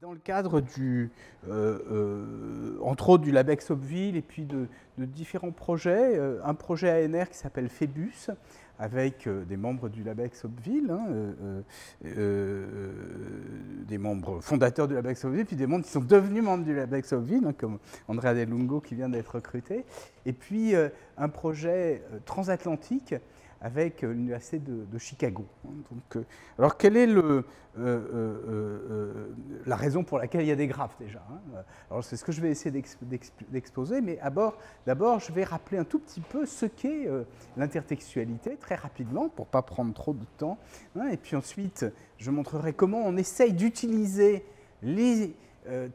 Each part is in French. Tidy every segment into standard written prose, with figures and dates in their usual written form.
Dans le cadre entre autres du LabEx Hopeville et puis de différents projets, un projet ANR qui s'appelle Phébus, avec des membres du LabEx Hopeville, des membres fondateurs du LabEx Hopeville, puis des membres qui sont devenus membres du LabEx Hopeville, comme Andrea Del Lungo qui vient d'être recruté, et puis un projet transatlantique avec l'Université de Chicago. Donc, alors, quelle est la raison pour laquelle il y a des graphes déjà? Alors, c'est ce que je vais essayer d'exposer, mais d'abord, je vais rappeler un tout petit peu ce qu'est l'intertextualité, très rapidement, pour ne pas prendre trop de temps. Et puis ensuite, je montrerai comment on essaye d'utiliser les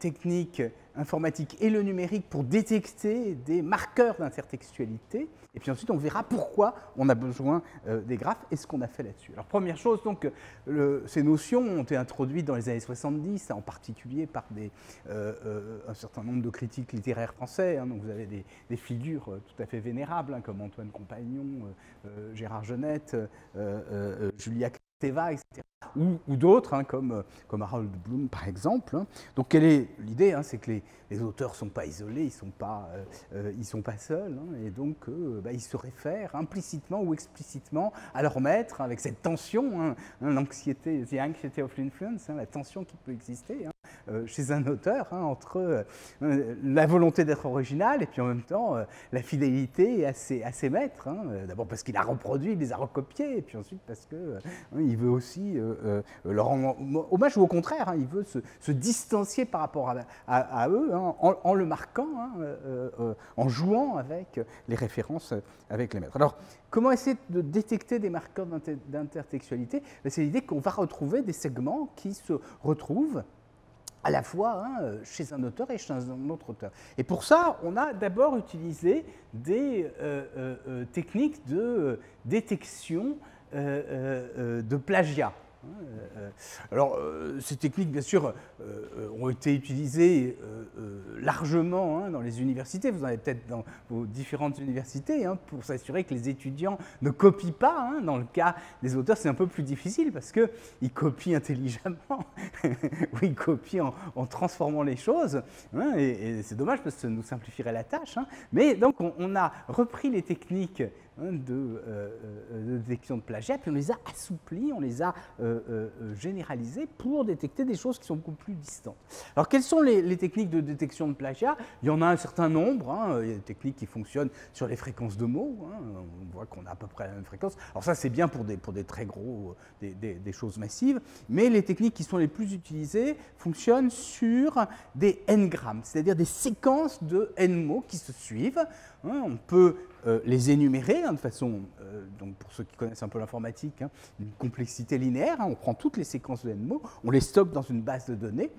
techniques informatiques et le numérique pour détecter des marqueurs d'intertextualité. Et puis ensuite, on verra pourquoi on a besoin des graphes et ce qu'on a fait là-dessus. Alors, première chose, donc, ces notions ont été introduites dans les années 70, en particulier par un certain nombre de critiques littéraires français. Donc, vous avez des figures tout à fait vénérables, comme Antoine Compagnon, Gérard Genette, Julia Kristeva, etc. Ou d'autres, comme Harold Bloom, par exemple. Donc, quelle est l'idée? C'est que les auteurs ne sont pas isolés, ils sont pas seuls, et donc ils se réfèrent implicitement ou explicitement à leur maître, avec cette tension, l'anxiété, the anxiety of influence, la tension qui peut exister chez un auteur, entre la volonté d'être original et puis en même temps la fidélité à ses maîtres. D'abord parce qu'il a reproduit, il les a recopiés, et puis ensuite parce qu'il veut aussi leur rendre hommage, ou au contraire, il veut se distancier par rapport à eux, en le marquant, en jouant avec les références avec les maîtres. Alors, comment essayer de détecter des marqueurs d'intertextualité? C'est l'idée qu'on va retrouver des segments qui se retrouvent à la fois chez un auteur et chez un autre auteur. Et pour ça, on a d'abord utilisé des techniques de détection de plagiat. Alors, ces techniques, bien sûr, ont été utilisées largement dans les universités. Vous en avez peut-être dans vos différentes universités, pour s'assurer que les étudiants ne copient pas. Dans le cas des auteurs, c'est un peu plus difficile parce qu'ils copient intelligemment ou ils copient en transformant les choses. Et c'est dommage parce que ça nous simplifierait la tâche. Mais donc, on a repris les techniques de détection de plagiat, puis on les a assouplies, on les a généralisées pour détecter des choses qui sont beaucoup plus distantes. Alors, quelles sont les techniques de détection de plagiat? Il y en a un certain nombre. Il y a des techniques qui fonctionnent sur les fréquences de mots. On voit qu'on a à peu près la même fréquence. Alors ça, c'est bien pour des très gros, des choses massives, mais les techniques qui sont les plus utilisées fonctionnent sur des n-grammes, c'est-à-dire des séquences de n mots qui se suivent. On peut les énumérer de façon, donc pour ceux qui connaissent un peu l'informatique, une complexité linéaire. On prend toutes les séquences de n mots, on les stocke dans une base de données,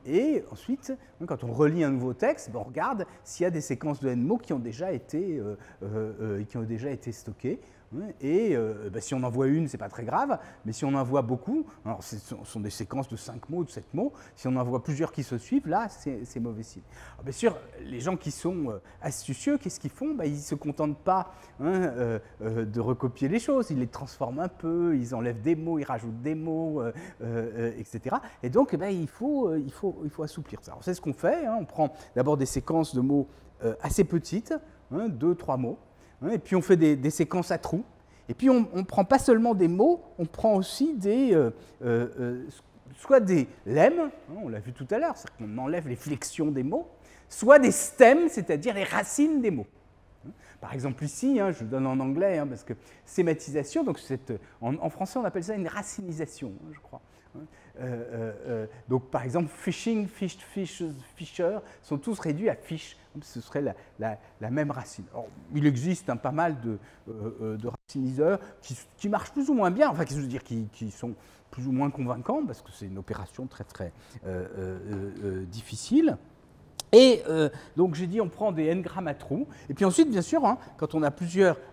et ensuite, quand on relit un nouveau texte, on regarde s'il y a des séquences de n mots qui ont déjà été stockées. Et si on en voit une, ce n'est pas très grave, mais si on en voit beaucoup, alors ce sont des séquences de 5 mots, de 7 mots, si on en voit plusieurs qui se suivent, là, c'est mauvais signe. Alors, bien sûr, les gens qui sont astucieux, qu'est-ce qu'ils font? Ils ne se contentent pas de recopier les choses, ils les transforment un peu, ils enlèvent des mots, ils rajoutent des mots, etc. Et donc, il faut assouplir ça. C'est ce qu'on fait, on prend d'abord des séquences de mots assez petites, 2-3 mots, et puis on fait des séquences à trous. Et puis on ne prend pas seulement des mots, on prend aussi soit des lemmes, on l'a vu tout à l'heure, c'est-à-dire qu'on enlève les flexions des mots, soit des stems, c'est-à-dire les racines des mots. Par exemple ici, je le donne en anglais, parce que sématisation, donc en français on appelle ça une racinisation, je crois. Donc par exemple, fishing, fished, fisher sont tous réduits à fish. Ce serait la même racine. Alors, il existe pas mal de raciniseurs qui marchent plus ou moins bien, enfin je veux dire qui sont plus ou moins convaincants, parce que c'est une opération très très difficile. Et donc j'ai dit on prend des n-grammes à trous, et puis ensuite bien sûr, quand on a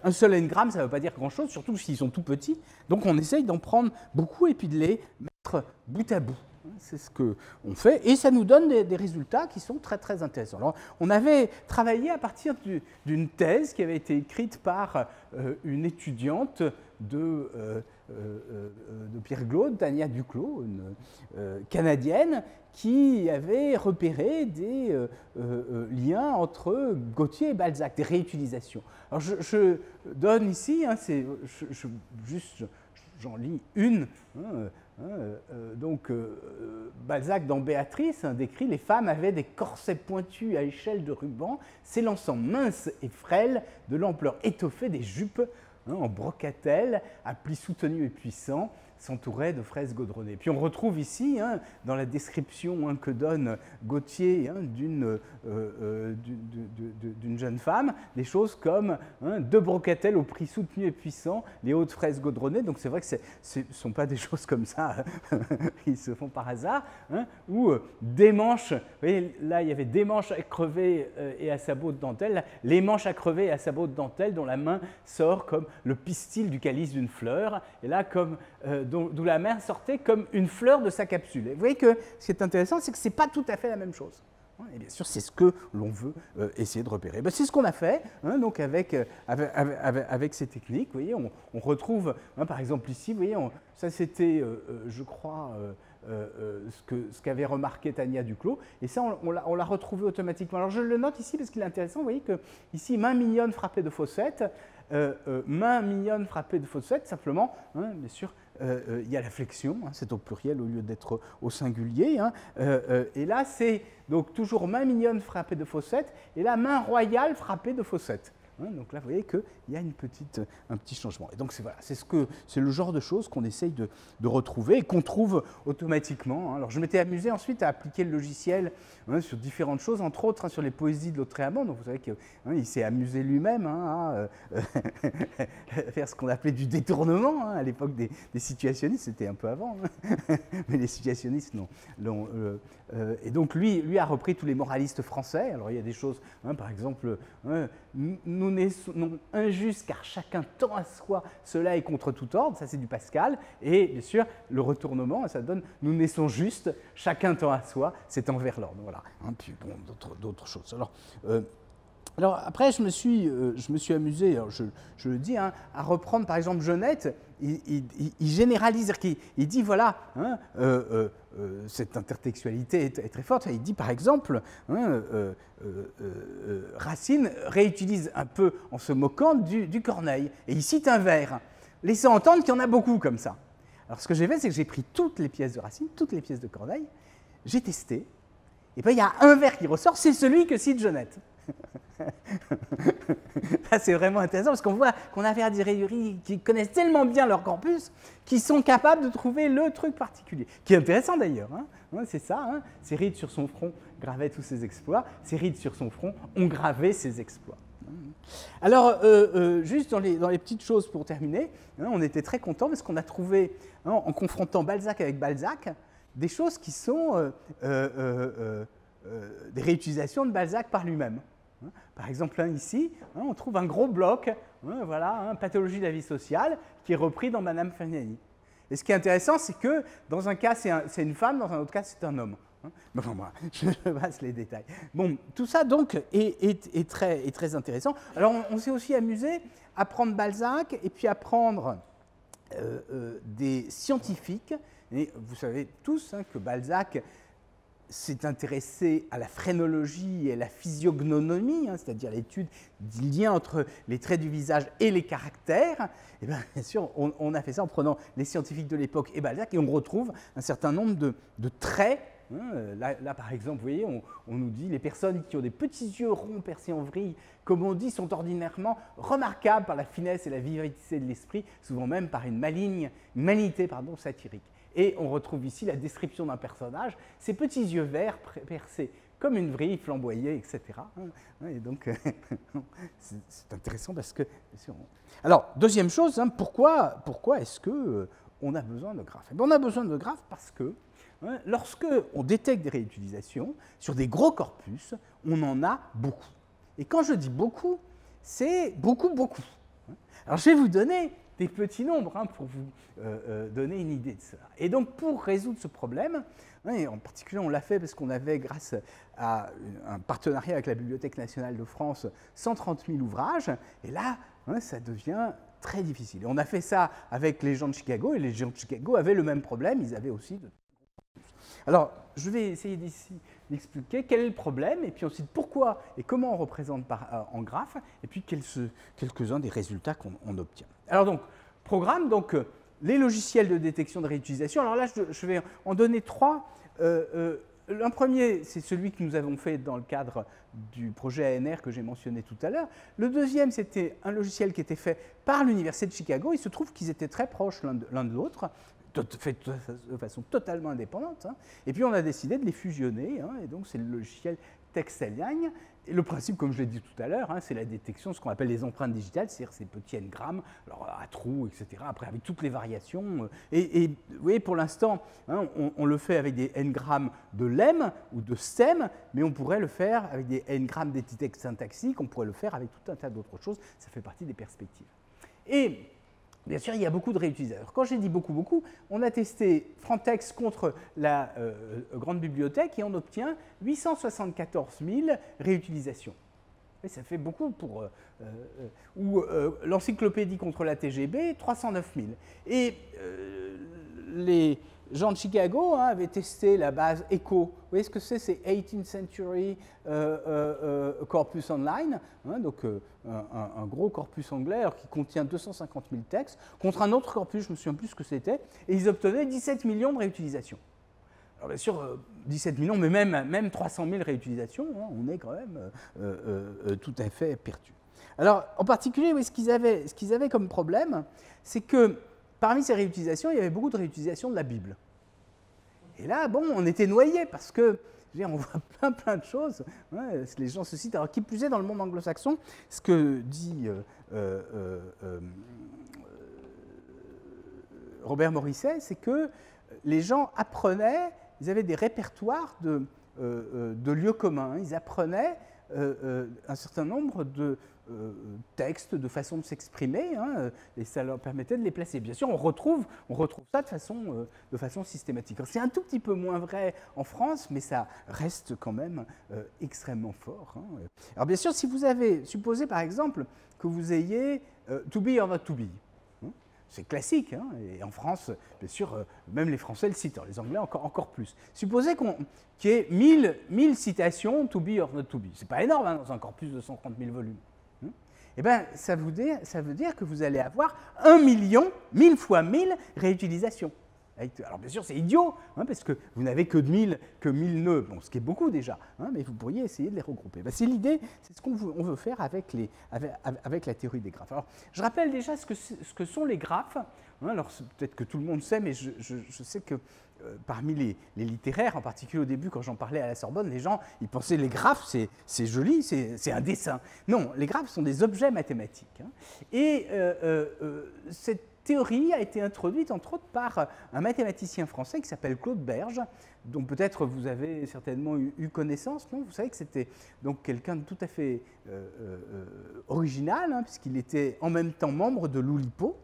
un seul n-gramme, ça ne veut pas dire grand-chose, surtout s'ils sont tout petits, donc on essaye d'en prendre beaucoup et puis de les mettre bout à bout. C'est ce qu'on fait, et ça nous donne des résultats qui sont très très intéressants. Alors, on avait travaillé à partir d'une thèse qui avait été écrite par une étudiante Pierre Glaude, Tania Duclos, une Canadienne, qui avait repéré des liens entre Gautier et Balzac, des réutilisations. Alors je donne ici, hein, j'en lis une. Balzac, dans Béatrice, décrit « Les femmes avaient des corsets pointus à échelle de ruban, s'élançant minces et frêles, de l'ampleur étoffée des jupes, en brocatelle, à plis soutenus et puissants, s'entouraient de fraises gaudronnées. » Puis on retrouve ici, dans la description que donne Gautier d'une jeune femme, des choses comme deux brocatelles au prix soutenu et puissant, les hautes fraises gaudronnées. Donc c'est vrai que ce ne sont pas des choses comme ça qui se font par hasard. Ou des manches, vous voyez, là il y avait des manches à crever et à sabots de dentelle, là, les manches à crever et à sabots de dentelle dont la main sort comme le pistil du calice d'une fleur, et là comme d'où la main sortait comme une fleur de sa capsule. Et vous voyez que ce qui est intéressant, c'est que ce n'est pas tout à fait la même chose. Et bien sûr, c'est ce que l'on veut essayer de repérer. Ben, c'est ce qu'on a fait donc avec ces techniques. Vous voyez, on retrouve, par exemple ici, vous voyez, ça c'était, je crois, ce qu'avait remarqué Tania Duclos, et ça on l'a retrouvé automatiquement. Alors je le note ici parce qu'il est intéressant, vous voyez que ici, main mignonne frappée de fossettes, main mignonne frappée de fossettes, simplement, bien sûr, il y a la flexion, c'est au pluriel au lieu d'être au singulier, et là c'est donc toujours main mignonne frappée de fossettes, et là main royale frappée de fossettes. Donc là, vous voyez qu'il y a un petit changement. Et donc, c'est le genre de choses qu'on essaye de retrouver et qu'on trouve automatiquement. Alors, je m'étais amusé ensuite à appliquer le logiciel sur différentes choses, entre autres sur les poésies de Lautréamont. Donc, vous savez qu'il s'est amusé lui-même à faire ce qu'on appelait du détournement. À l'époque des situationnistes, c'était un peu avant. Mais les situationnistes, non. Et donc, lui a repris tous les moralistes français. Alors, il y a des choses, par exemple, nous naissons injustes car chacun tend à soi, cela est contre tout ordre, ça c'est du Pascal, et bien sûr le retournement, ça donne nous naissons justes, chacun tend à soi, c'est envers l'ordre. Voilà. Puis bon, d'autres choses. Alors après, je me suis amusé, alors je le dis, à reprendre par exemple Genette. Il généralise, il dit voilà, cette intertextualité est très forte. Il dit par exemple, Racine réutilise un peu en se moquant du Corneille, et il cite un vers, laissant entendre qu'il y en a beaucoup comme ça. Alors ce que j'ai fait, c'est que j'ai pris toutes les pièces de Racine, toutes les pièces de Corneille, j'ai testé, et puis il y a un vers qui ressort, c'est celui que cite Genette. Là, c'est vraiment intéressant parce qu'on voit qu'on a affaire à des rayuriers qui connaissent tellement bien leur corpus qu'ils sont capables de trouver le truc particulier. Qui est intéressant d'ailleurs. C'est ça. Ses rides sur son front gravaient tous ses exploits. Ses rides sur son front ont gravé ses exploits. Alors, juste dans les petites choses pour terminer, on était très contents parce qu'on a trouvé, en confrontant Balzac avec Balzac, des choses qui sont des réutilisations de Balzac par lui-même. Par exemple, ici, on trouve un gros bloc, voilà, pathologie de la vie sociale, qui est repris dans Madame Fagnani. Et ce qui est intéressant, c'est que dans un cas, c'est une femme, dans un autre cas, c'est un homme. Mais bon, moi, je passe les détails. Bon, tout ça, donc, est très intéressant. Alors, on s'est aussi amusé à prendre Balzac et puis à prendre des scientifiques. Et vous savez tous que Balzac s'est intéressé à la phrénologie et à la physiognonomie, c'est-à-dire l'étude du lien entre les traits du visage et les caractères. Et bien sûr, on a fait ça en prenant les scientifiques de l'époque et Balzac, et on retrouve un certain nombre de traits. Là, par exemple, vous voyez, on nous dit les personnes qui ont des petits yeux ronds percés en vrille, comme on dit, sont ordinairement remarquables par la finesse et la vivacité de l'esprit, souvent même par une malignité satirique. Et on retrouve ici la description d'un personnage, ses petits yeux verts percés comme une vrille, flamboyés, etc. Et donc, c'est intéressant parce que... Alors, deuxième chose, pourquoi est-ce qu'on a besoin de graphes? On a besoin de graphes parce que lorsque on détecte des réutilisations sur des gros corpus, on en a beaucoup. Et quand je dis beaucoup, c'est beaucoup. Alors, je vais vous donner des petits nombres pour vous donner une idée de ça. Et donc, pour résoudre ce problème, et en particulier, on l'a fait parce qu'on avait, grâce à un partenariat avec la Bibliothèque nationale de France, 130 000 ouvrages. Et là, ça devient très difficile. Et on a fait ça avec les gens de Chicago, et les gens de Chicago avaient le même problème, ils avaient aussi de... Alors, je vais essayer d'ici d'expliquer quel est le problème, et puis ensuite pourquoi et comment on représente en graphe, et puis quelques-uns des résultats qu'on obtient. Alors donc, programme, donc les logiciels de détection de réutilisation. Alors là, je vais en donner trois. Un premier, c'est celui que nous avons fait dans le cadre du projet ANR que j'ai mentionné tout à l'heure. Le deuxième, c'était un logiciel qui était fait par l'Université de Chicago. Il se trouve qu'ils étaient très proches l'un de l'autre, fait de façon totalement indépendante. Hein. Et puis, on a décidé de les fusionner. Hein, et donc, c'est le logiciel TextAlign. Et le principe, comme je l'ai dit tout à l'heure, hein, c'est la détection de ce qu'on appelle les empreintes digitales, c'est-à-dire ces petits n-grammes, alors à trous, etc. Après, avec toutes les variations. Et vous voyez, pour l'instant, hein, on le fait avec des n-grammes de lemme ou de stem, mais on pourrait le faire avec des n-grammes d'étiquettes syntaxiques, on pourrait le faire avec tout un tas d'autres choses. Ça fait partie des perspectives. Et bien sûr, il y a beaucoup de réutilisateurs. Quand j'ai dit beaucoup, on a testé Frontex contre la grande bibliothèque et on obtient 874 000 réutilisations. Et ça fait beaucoup pour... ou l'encyclopédie contre la TGB, 309 000. Et les gens de Chicago avaient testé la base ECHO. Vous voyez ce que c'est? C'est 18th Century Corpus Online, hein, donc un gros corpus anglais qui contient 250 000 textes, contre un autre corpus, je ne me souviens plus ce que c'était, et ils obtenaient 17 millions de réutilisations. Alors bien sûr, 17 millions, mais même 300 000 réutilisations, hein, on est quand même tout à fait perdu. Alors, en particulier, oui, ce qu'ils avaient comme problème, c'est que parmi ces réutilisations, il y avait beaucoup de réutilisations de la Bible. Et là, bon, on était noyés parce que, je veux dire, on voit plein de choses. Hein, les gens se citent. Alors, qui plus est, dans le monde anglo-saxon, ce que dit Robert Morisset, c'est que les gens apprenaient, ils avaient des répertoires de lieux communs. Ils apprenaient un certain nombre de textes, de façons de s'exprimer, hein, et ça leur permettait de les placer. Bien sûr, on retrouve ça de façon systématique. C'est un tout petit peu moins vrai en France, mais ça reste quand même extrêmement fort. Hein. Alors bien sûr, si vous avez, supposé par exemple que vous ayez to be or not to be, c'est classique, hein, et en France, bien sûr, même les Français le citent, les Anglais encore plus. Supposez qu'il y ait 1000 citations to be or not to be. C'est pas énorme hein, dans un corpus de 130 000 volumes. Eh bien, ça veut dire que vous allez avoir 1 million, 1000 fois 1000 réutilisations. Alors bien sûr, c'est idiot, hein, parce que vous n'avez que 1000 nœuds, bon, ce qui est beaucoup déjà, hein, mais vous pourriez essayer de les regrouper. Ben, c'est l'idée, c'est ce qu'on veut faire avec la théorie des graphes. Alors, je rappelle déjà ce que sont les graphes. Hein, alors, peut-être que tout le monde sait, mais je sais que parmi les littéraires, en particulier au début, quand j'en parlais à la Sorbonne, les gens, ils pensaient les graphes, c'est joli, c'est un dessin. Non, les graphes sont des objets mathématiques. Hein, et cette théorie a été introduite, entre autres, par un mathématicien français qui s'appelle Claude Berge, dont peut-être vous avez certainement eu connaissance. Non, vous savez que c'était donc quelqu'un de tout à fait original, hein, puisqu'il était en même temps membre de l'Oulipo,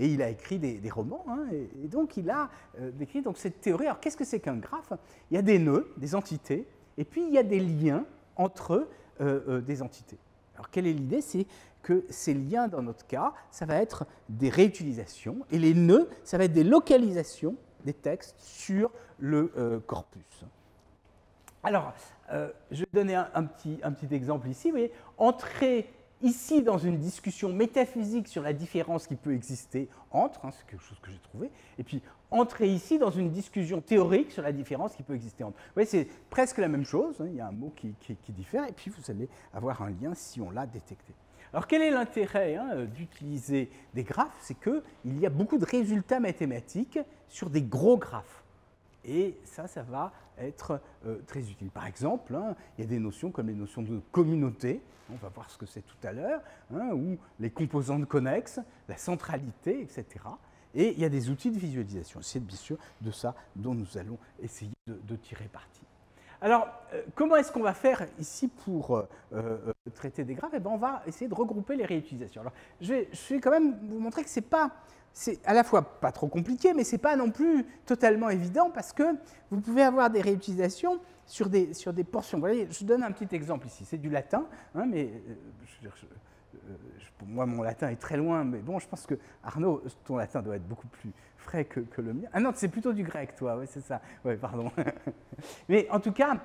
et il a écrit des romans, hein, et donc il a décrit donc, cette théorie. Alors qu'est-ce que c'est qu'un graphe? Il y a des nœuds, des entités, et puis il y a des liens entre des entités. Alors quelle est l'idée? C'est que ces liens, dans notre cas, ça va être des réutilisations, et les nœuds, ça va être des localisations des textes sur le corpus. Alors, je vais donner un petit exemple ici. Vous voyez, entrer ici dans une discussion métaphysique sur la différence qui peut exister entre, hein, c'est quelque chose que j'ai trouvé, et puis entrer ici dans une discussion théorique sur la différence qui peut exister entre. Vous voyez, c'est presque la même chose, hein, il y a un mot qui diffère, et puis vous allez avoir un lien si on l'a détecté. Alors quel est l'intérêt hein, d'utiliser des graphes? C'est qu'il y a beaucoup de résultats mathématiques sur des gros graphes. Et ça va être très utile. Par exemple, hein, il y a des notions comme les notions de communauté, on va voir ce que c'est tout à l'heure, hein, ou les composantes connexes, la centralité, etc. Et il y a des outils de visualisation. C'est bien sûr de ça dont nous allons essayer de tirer parti. Alors, comment est-ce qu'on va faire ici pour traiter des graphes? Eh bien, on va essayer de regrouper les réutilisations. Alors, je vais quand même vous montrer que c'est à la fois pas trop compliqué, mais ce n'est pas non plus totalement évident parce que vous pouvez avoir des réutilisations sur des portions. Vous voyez, je donne un petit exemple ici. C'est du latin, hein, mais pour moi, mon latin est très loin, mais bon, je pense que, Arnaud, ton latin doit être beaucoup plus frais que le mien. Ah non, c'est plutôt du grec, toi, oui, c'est ça. Oui, pardon. Mais en tout cas,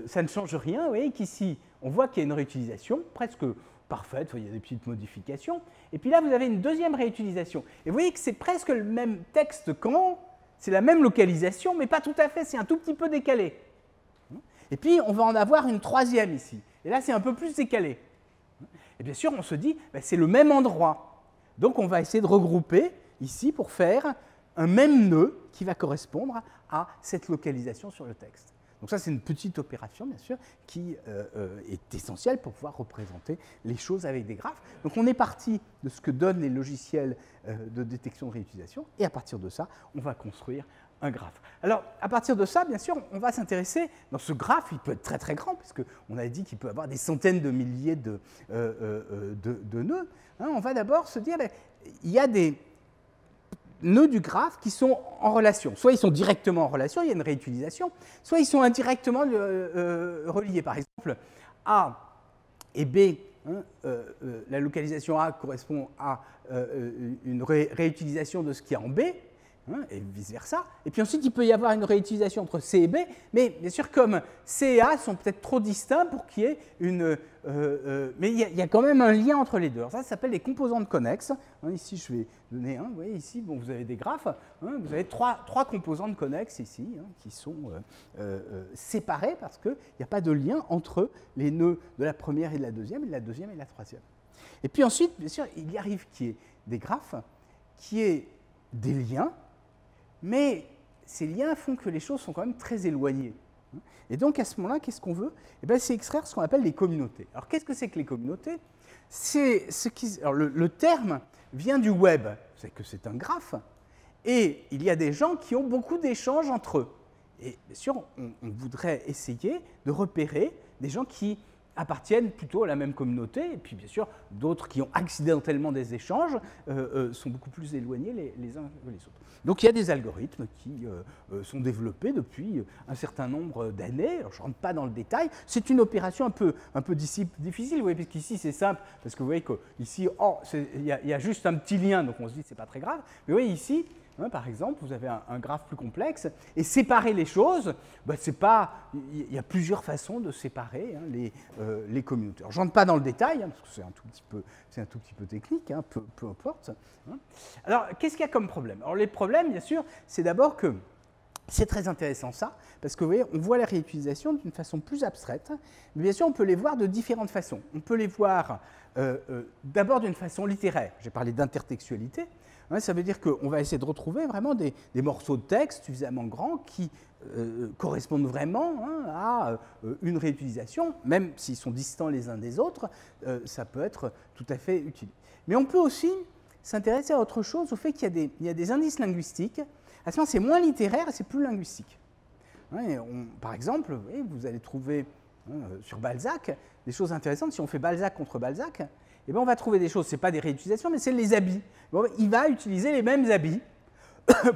ça ne change rien. Vous voyez qu'ici, on voit qu'il y a une réutilisation presque parfaite, il y a des petites modifications. Et puis là, vous avez une deuxième réutilisation. Et vous voyez que c'est presque le même texte qu'en, c'est la même localisation, mais pas tout à fait, c'est un tout petit peu décalé. Et puis, on va en avoir une troisième ici. Et là, c'est un peu plus décalé. Et bien sûr, on se dit, ben, c'est le même endroit. Donc, on va essayer de regrouper ici pour faire un même nœud qui va correspondre à cette localisation sur le texte. Donc ça, c'est une petite opération, bien sûr, qui est essentielle pour pouvoir représenter les choses avec des graphes. Donc on est parti de ce que donnent les logiciels de détection de réutilisation, et à partir de ça, on va construire un graphe. Alors, à partir de ça, bien sûr, on va s'intéresser, dans ce graphe, il peut être très très grand, puisqu'on a dit qu'il peut avoir des centaines de milliers de nœuds. Hein, on va d'abord se dire, ben, il y a des nœuds du graphe qui sont en relation. Soit ils sont directement en relation, il y a une réutilisation, soit ils sont indirectement reliés. Par exemple, A et B, hein, la localisation A correspond à une réutilisation de ce qui est en B, hein, et vice-versa. Et puis ensuite, il peut y avoir une réutilisation entre C et B, mais bien sûr, comme C et A sont peut-être trop distincts pour qu'il y ait une... mais il y a quand même un lien entre les deux. Alors ça s'appelle les composantes connexes. Hein, ici, je vais donner un. Vous voyez, ici, bon, vous avez des graphes. Hein, vous avez trois composantes connexes ici, hein, qui sont séparées parce qu'il n'y a pas de lien entre les nœuds de la première et de la deuxième et de la troisième. Et puis ensuite, bien sûr, il arrive qu'il y ait des graphes, qui aient des liens, mais ces liens font que les choses sont quand même très éloignées. Et donc, à ce moment-là, qu'est-ce qu'on veut? Eh bien, c'est extraire ce qu'on appelle les communautés. Alors, qu'est-ce que c'est que les communautés? C'est ce qui... Alors, le terme vient du web, c'est que c'est un graphe, et il y a des gens qui ont beaucoup d'échanges entre eux. Et bien sûr, on voudrait essayer de repérer des gens qui appartiennent plutôt à la même communauté, et puis bien sûr, d'autres qui ont accidentellement des échanges sont beaucoup plus éloignés les uns que les autres. Donc il y a des algorithmes qui sont développés depuis un certain nombre d'années. Je ne rentre pas dans le détail. C'est une opération un peu difficile, vous voyez, parce qu'ici c'est simple, parce que vous voyez qu'ici, il y a juste un petit lien, donc on se dit que ce n'est pas très grave. Mais vous voyez ici, hein, par exemple, vous avez un graphe plus complexe, et séparer les choses, ben, c'est pas, il y a plusieurs façons de séparer, hein, les communautés. Alors, je ne rentre pas dans le détail, hein, parce que c'est un tout petit peu technique, hein, peu importe. Hein. Alors, qu'est-ce qu'il y a comme problème? Alors, les problèmes, bien sûr, c'est d'abord que c'est très intéressant ça, parce que vous voyez, on voit la réutilisation d'une façon plus abstraite, mais bien sûr, on peut les voir de différentes façons. On peut les voir d'abord d'une façon littéraire. J'ai parlé d'intertextualité. Hein, ça veut dire qu'on va essayer de retrouver vraiment des morceaux de texte suffisamment grands qui correspondent vraiment, hein, à une réutilisation, même s'ils sont distants les uns des autres, ça peut être tout à fait utile. Mais on peut aussi s'intéresser à autre chose, au fait qu'il y a des indices linguistiques. À ce moment, c'est moins littéraire et c'est plus linguistique. Hein, et par exemple, vous allez trouver, hein, sur Balzac des choses intéressantes. Si on fait Balzac contre Balzac, eh bien, on va trouver des choses, ce n'est pas des réutilisations, mais c'est les habits. Bon, il va utiliser les mêmes habits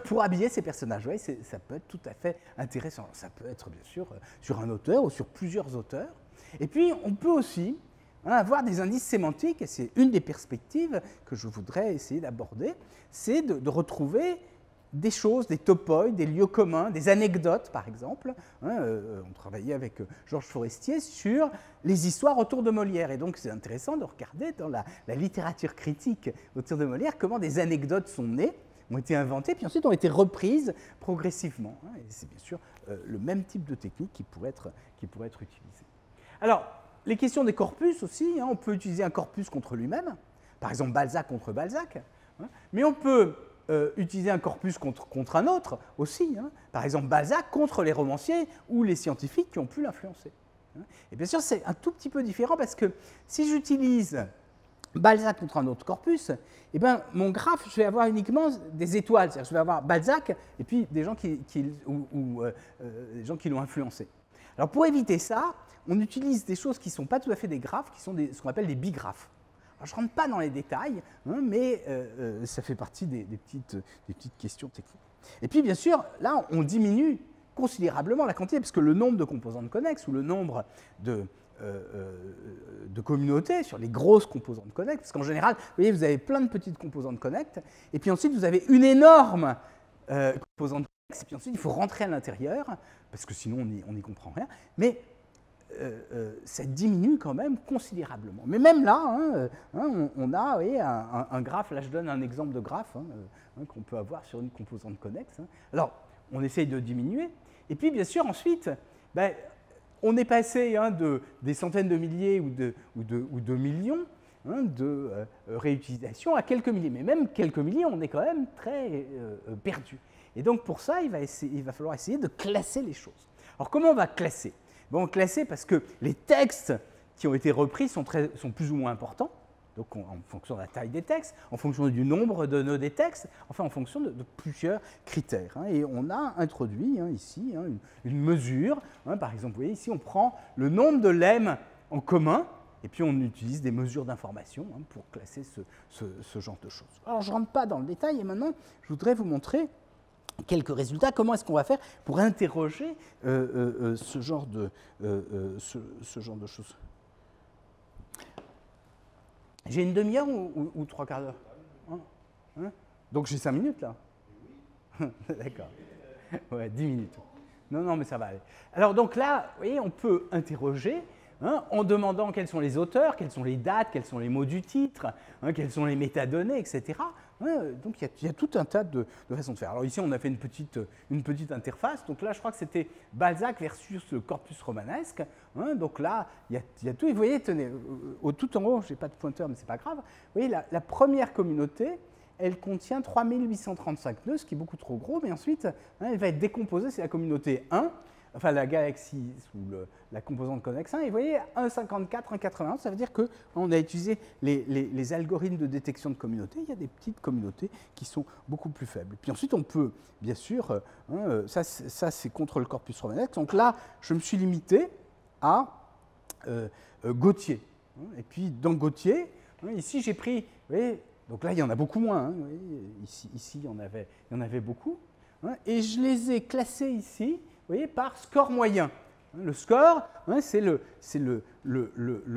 pour habiller ses personnages. Ouais, ça peut être tout à fait intéressant. Ça peut être bien sûr sur un auteur ou sur plusieurs auteurs. Et puis, on peut aussi, hein, avoir des indices sémantiques, et c'est une des perspectives que je voudrais essayer d'aborder, c'est de retrouver des choses, des topoïdes, des lieux communs, des anecdotes, par exemple. Hein, on travaillait avec Georges Forestier sur les histoires autour de Molière. Et donc, c'est intéressant de regarder dans la littérature critique autour de Molière comment des anecdotes sont nées, ont été inventées, puis ensuite ont été reprises progressivement. Hein, et c'est bien sûr le même type de technique qui pourrait être utilisée. Alors, les questions des corpus aussi, hein, on peut utiliser un corpus contre lui-même, par exemple Balzac contre Balzac, hein, mais on peut utiliser un corpus contre un autre aussi, hein. Par exemple Balzac contre les romanciers ou les scientifiques qui ont pu l'influencer. Hein. Et bien sûr, c'est un tout petit peu différent parce que si j'utilise Balzac contre un autre corpus, eh ben, mon graphe, je vais avoir uniquement des étoiles, c'est-à-dire je vais avoir Balzac et puis des gens des gens qui l'ont influencé. Alors pour éviter ça, on utilise des choses qui ne sont pas tout à fait des graphes, qui sont ce qu'on appelle des bigraphes. Alors, je ne rentre pas dans les détails, hein, mais ça fait partie des petites questions techniques. Et puis, bien sûr, là, on diminue considérablement la quantité, parce que le nombre de composantes connexes ou le nombre de de communauté, sur les grosses composantes connect, parce qu'en général, vous voyez, vous avez plein de petites composantes connect, et puis ensuite, vous avez une énorme composante connect, et puis ensuite, il faut rentrer à l'intérieur, parce que sinon, on n'y comprend rien, mais ça diminue quand même considérablement. Mais même là, on a, vous voyez, un graphe, là je donne un exemple de graphe qu'on peut avoir sur une composante connexe. Alors, on essaye de diminuer, et puis bien sûr, ensuite, ben, on est passé des centaines de milliers ou de millions de réutilisation à quelques milliers. Mais même quelques milliers, on est quand même très perdu. Et donc pour ça, il va falloir essayer de classer les choses. Alors comment on va classer? Bon, classer parce que les textes qui ont été repris sont plus ou moins importants. Donc en fonction de la taille des textes, en fonction du nombre de nœuds des textes, enfin en fonction de plusieurs critères. Et on a introduit ici une mesure. Par exemple, vous voyez, ici on prend le nombre de lemmes en commun, et puis on utilise des mesures d'information pour classer ce genre de choses. Alors je ne rentre pas dans le détail, et maintenant je voudrais vous montrer quelques résultats. Comment est-ce qu'on va faire pour interroger ce genre de choses? J'ai une demi-heure ou trois quarts d'heure? Donc j'ai 5 minutes là. D'accord. Ouais, 10 minutes. Non, mais ça va aller. Alors donc là, vous voyez, on peut interroger en demandant quels sont les auteurs, quelles sont les dates, quels sont les mots du titre, quelles sont les métadonnées, etc. Donc il y a tout un tas de façons de faire. Alors ici, on a fait une petite interface. Donc là, je crois que c'était Balzac versus le corpus romanesque. Donc là, il y a tout. Et vous voyez, tenez, tout en haut, je n'ai pas de pointeur, mais ce n'est pas grave. Vous voyez, la première communauté, elle contient 3835 nœuds, ce qui est beaucoup trop gros. Mais ensuite, elle va être décomposée. C'est la communauté 1. Enfin, la galaxie sous la composante connexe 1, et vous voyez, 1,54, 1,81, ça veut dire qu'on a utilisé les algorithmes de détection de communautés. Il y a des petites communautés qui sont beaucoup plus faibles. Puis ensuite, on peut, bien sûr, ça c'est contre le corpus romanesque. Donc là, je me suis limité à Gautier. Et puis, dans Gautier, ici, j'ai pris, vous voyez, donc là, il y en a beaucoup moins. Vous voyez, ici, il y en avait beaucoup. Et je les ai classés ici, vous voyez, par score moyen. Le score, c'est le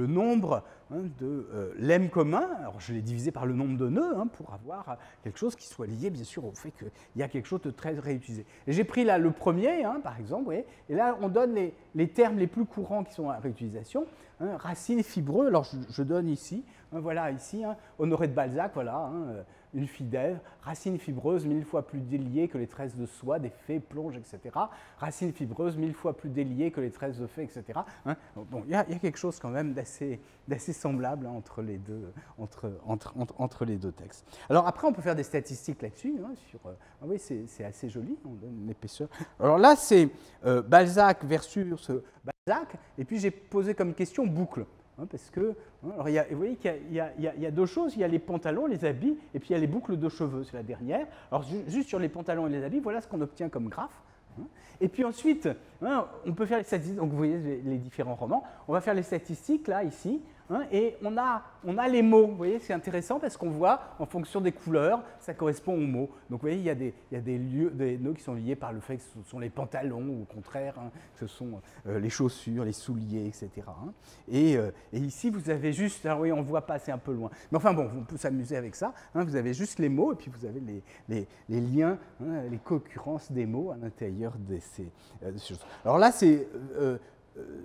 nombre de lemmes communs. Alors, je l'ai divisé par le nombre de nœuds pour avoir quelque chose qui soit lié, bien sûr, au fait qu'il y a quelque chose de très réutilisé. Et j'ai pris là le premier, par exemple, vous voyez, et là, on donne les termes les plus courants qui sont à réutilisation. Racine fibreux, alors je donne ici, voilà, ici, Honoré de Balzac, voilà, une fille d'Ève, racine fibreuse 1000 fois plus déliée que les tresses de soie, des fées, plonges, etc. Racine fibreuse 1000 fois plus déliée que les tresses de fées, etc. Bon, il y a quelque chose quand même d'assez semblable entre les deux textes. Alors après, on peut faire des statistiques là-dessus. Oui, c'est assez joli, on donne une épaisseur. Alors là, c'est Balzac versus Balzac, et puis j'ai posé comme question boucle. Parce que, alors vous voyez qu'il y a deux choses, il y a les pantalons, les habits, et puis il y a les boucles de cheveux, c'est la dernière. Alors juste sur les pantalons et les habits, voilà ce qu'on obtient comme graphe. Et puis ensuite, on peut faire les statistiques, donc vous voyez les différents romans, on va faire les statistiques là, ici, et on a les mots, vous voyez, c'est intéressant parce qu'on voit en fonction des couleurs, ça correspond aux mots. Donc vous voyez, il y a des nœuds qui sont liés par le fait que ce sont les pantalons, ou au contraire, ce sont les chaussures, les souliers, etc. Et ici, vous avez juste, alors oui, on ne voit pas, c'est un peu loin. Mais enfin bon, on peut s'amuser avec ça. Vous avez juste les mots, et puis vous avez les liens, les co-occurrences des mots à l'intérieur de ces choses. Alors là, c'est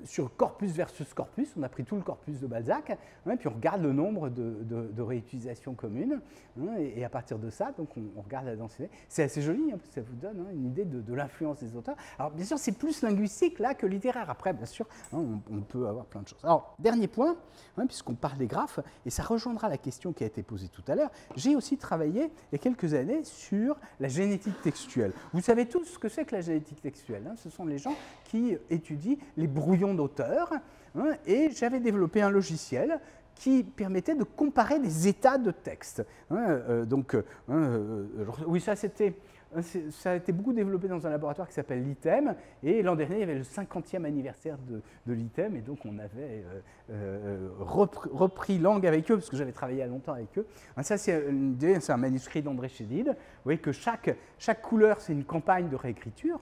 sur corpus versus corpus, on a pris tout le corpus de Balzac, puis on regarde le nombre de réutilisations communes, et à partir de ça, donc on regarde la densité. C'est assez joli, parce que ça vous donne une idée de l'influence des auteurs. Alors bien sûr, c'est plus linguistique là que littéraire. Après, bien sûr, on peut avoir plein de choses. Alors, dernier point, puisqu'on parle des graphes, et ça rejoindra la question qui a été posée tout à l'heure, j'ai aussi travaillé il y a quelques années sur la génétique textuelle. Vous savez tous ce que c'est que la génétique textuelle. Ce sont les gens qui étudient les brouillons d'auteurs, et j'avais développé un logiciel qui permettait de comparer des états de texte. Oui, ça a été beaucoup développé dans un laboratoire qui s'appelle l'ITEM, et l'an dernier, il y avait le 50e anniversaire de l'ITEM, et donc on avait repris langue avec eux, parce que j'avais travaillé longtemps avec eux. Ça, c'est un manuscrit d'André Chédid. Vous voyez que chaque couleur, c'est une campagne de réécriture.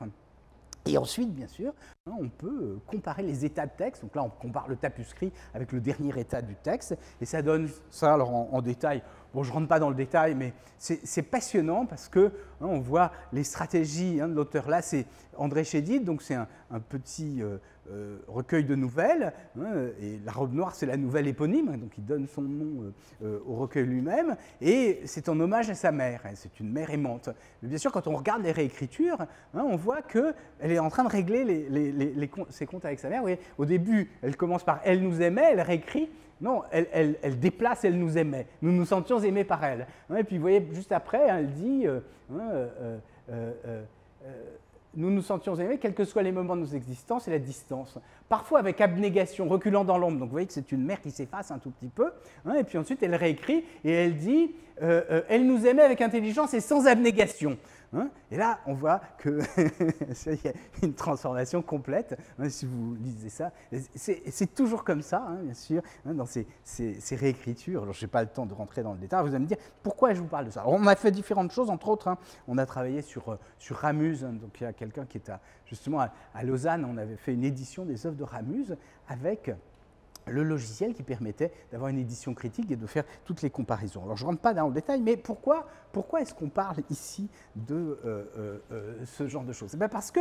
Et ensuite, bien sûr, On peut comparer les états de texte. Donc là, on compare le tapuscrit avec le dernier état du texte. Et ça donne ça alors en détail. Bon, je ne rentre pas dans le détail, mais c'est passionnant parce que on voit les stratégies de l'auteur. Là, c'est André Chédid, donc c'est un petit recueil de nouvelles. Et La Robe Noire, c'est la nouvelle éponyme, donc il donne son nom au recueil lui-même. Et c'est en hommage à sa mère. C'est une mère aimante. Mais bien sûr, quand on regarde les réécritures, on voit qu'elle est en train de régler ses comptes avec sa mère. Vous voyez, au début, elle commence par « Elle nous aimait », elle réécrit. Non, elle déplace « Elle nous aimait ». Nous nous sentions aimés par elle. Et puis, vous voyez, juste après, elle dit nous nous sentions aimés, quels que soient les moments de nos existences et la distance. Parfois avec abnégation, reculant dans l'ombre. Donc vous voyez que c'est une mère qui s'efface un tout petit peu. Et puis ensuite, elle réécrit et elle dit elle nous aimait avec intelligence et sans abnégation. Et là, on voit qu'il y a une transformation complète, si vous lisez ça. C'est toujours comme ça, bien sûr, dans ces réécritures. Alors, je n'ai pas le temps de rentrer dans le détail. Vous allez me dire, pourquoi je vous parle de ça? Alors, on a fait différentes choses, entre autres. On a travaillé sur Ramuse. Donc, il y a quelqu'un qui est justement à Lausanne. On avait fait une édition des œuvres de Ramuse avec le logiciel qui permettait d'avoir une édition critique et de faire toutes les comparaisons. Alors, je ne rentre pas dans le détail, mais pourquoi est-ce qu'on parle ici de ce genre de choses? Parce que,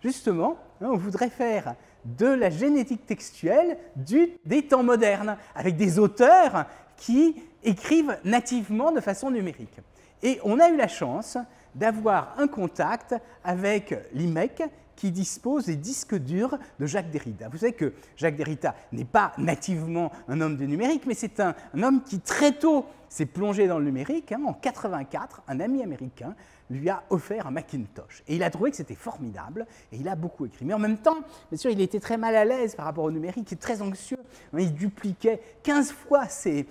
justement, on voudrait faire de la génétique textuelle des temps modernes, avec des auteurs qui écrivent nativement de façon numérique. Et on a eu la chance d'avoir un contact avec l'IMEC, qui dispose des disques durs de Jacques Derrida. Vous savez que Jacques Derrida n'est pas nativement un homme du numérique, mais c'est un homme qui très tôt s'est plongé dans le numérique. En 1984, un ami américain lui a offert un Macintosh. Et il a trouvé que c'était formidable, et il a beaucoup écrit. Mais en même temps, bien sûr, il était très mal à l'aise par rapport au numérique, il est très anxieux. Il dupliquait 15 fois ses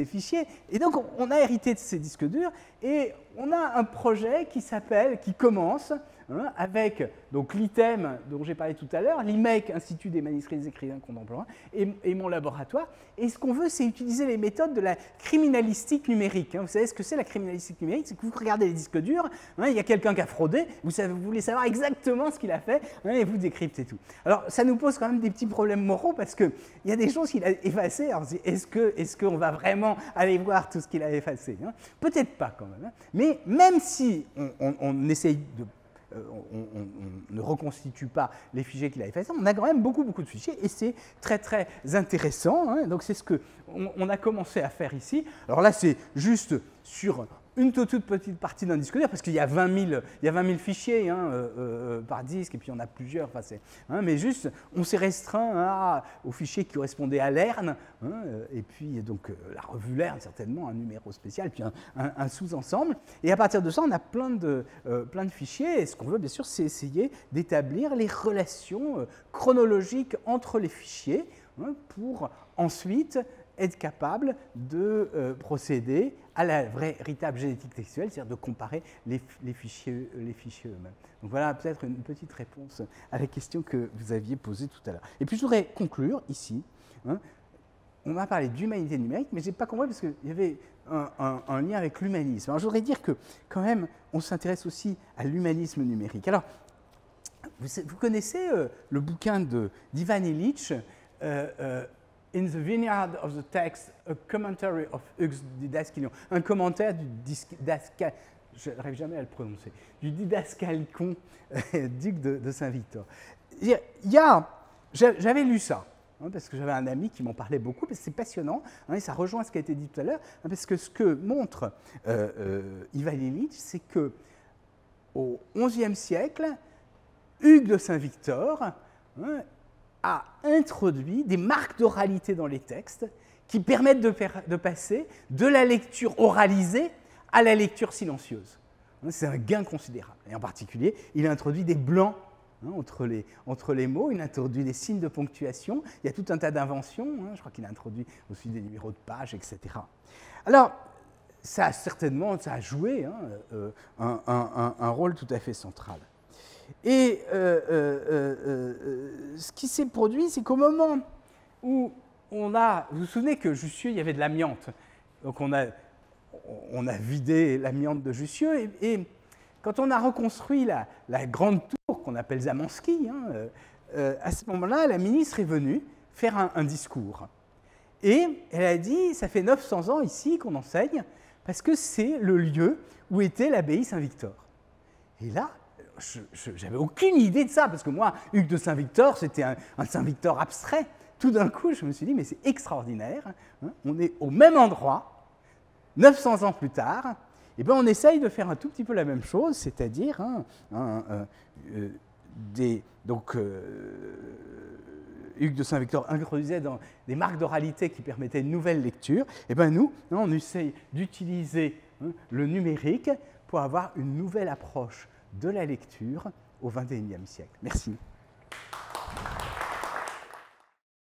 fichiers. Et donc, on a hérité de ces disques durs, et on a un projet qui commence avec l'ITEM dont j'ai parlé tout à l'heure, l'IMEC, Institut des manuscrits des écrivains contemporains, et mon laboratoire. Et ce qu'on veut, c'est utiliser les méthodes de la criminalistique numérique. Vous savez ce que c'est la criminalistique numérique? C'est que vous regardez les disques durs, il y a quelqu'un qui a fraudé, vous voulez savoir exactement ce qu'il a fait, et vous décryptez tout. Alors, ça nous pose quand même des petits problèmes moraux, parce qu'il y a des choses qu'il a effacées. Alors, est-ce qu'on va vraiment aller voir tout ce qu'il a effacé? Peut-être pas quand même. Mais même si on essaye de on ne reconstitue pas les fichiers qu'il a effacés, on a quand même beaucoup de fichiers et c'est très très intéressant. Donc c'est ce qu'on a commencé à faire ici. Alors là, c'est juste sur une toute petite partie d'un disque dur, parce qu'il y a 20 000 fichiers par disque, et puis il y en a plusieurs. Mais juste, on s'est restreint aux fichiers qui correspondaient à Lerne, et puis donc la revue Lerne, certainement, un numéro spécial, puis un sous-ensemble. Et à partir de ça, on a plein de fichiers, et ce qu'on veut, bien sûr, c'est essayer d'établir les relations chronologiques entre les fichiers, pour ensuite être capable de procéder à la véritable génétique textuelle, c'est-à-dire de comparer les fichiers eux-mêmes. Donc voilà peut-être une petite réponse à la question que vous aviez posée tout à l'heure. Et puis je voudrais conclure ici. On m'a parlé d'humanité numérique, mais je n'ai pas compris parce qu'il y avait un lien avec l'humanisme. Alors je voudrais dire que quand même, on s'intéresse aussi à l'humanisme numérique. Alors, vous connaissez le bouquin d'Ivan Illich, In the Vineyard of the Text, a commentary of Hugues Didascalion. Un commentaire du didascal, je n'arrive jamais à le prononcer, du didascalicon duc de Saint-Victor. J'avais lu ça, parce que j'avais un ami qui m'en parlait beaucoup, parce que c'est passionnant, et ça rejoint ce qui a été dit tout à l'heure, parce que ce que montre Ivan Illich, c'est qu'au XIe siècle, Hugues de Saint-Victor a introduit des marques d'oralité dans les textes qui permettent de passer de la lecture oralisée à la lecture silencieuse. C'est un gain considérable. Et en particulier, il a introduit des blancs entre les mots, il a introduit des signes de ponctuation, il y a tout un tas d'inventions, je crois qu'il a introduit aussi des numéros de pages, etc. Alors, ça a joué un rôle tout à fait central. Et ce qui s'est produit, c'est qu'au moment où vous vous souvenez que Jussieu, il y avait de l'amiante. Donc on a vidé l'amiante de Jussieu, et quand on a reconstruit la grande tour qu'on appelle Zamansky, à ce moment-là, la ministre est venue faire un discours. Et elle a dit, ça fait 900 ans ici qu'on enseigne, parce que c'est le lieu où était l'abbaye Saint-Victor. Et là, je n'avais aucune idée de ça, parce que moi, Hugues de Saint-Victor, c'était un Saint-Victor abstrait. Tout d'un coup, je me suis dit, mais c'est extraordinaire, hein, on est au même endroit, 900 ans plus tard, et bien on essaye de faire un tout petit peu la même chose, c'est-à-dire Hugues de Saint-Victor introduisait dans des marques d'oralité qui permettaient une nouvelle lecture, et bien nous, on essaye d'utiliser le numérique pour avoir une nouvelle approche de la lecture au XXIe siècle. Merci.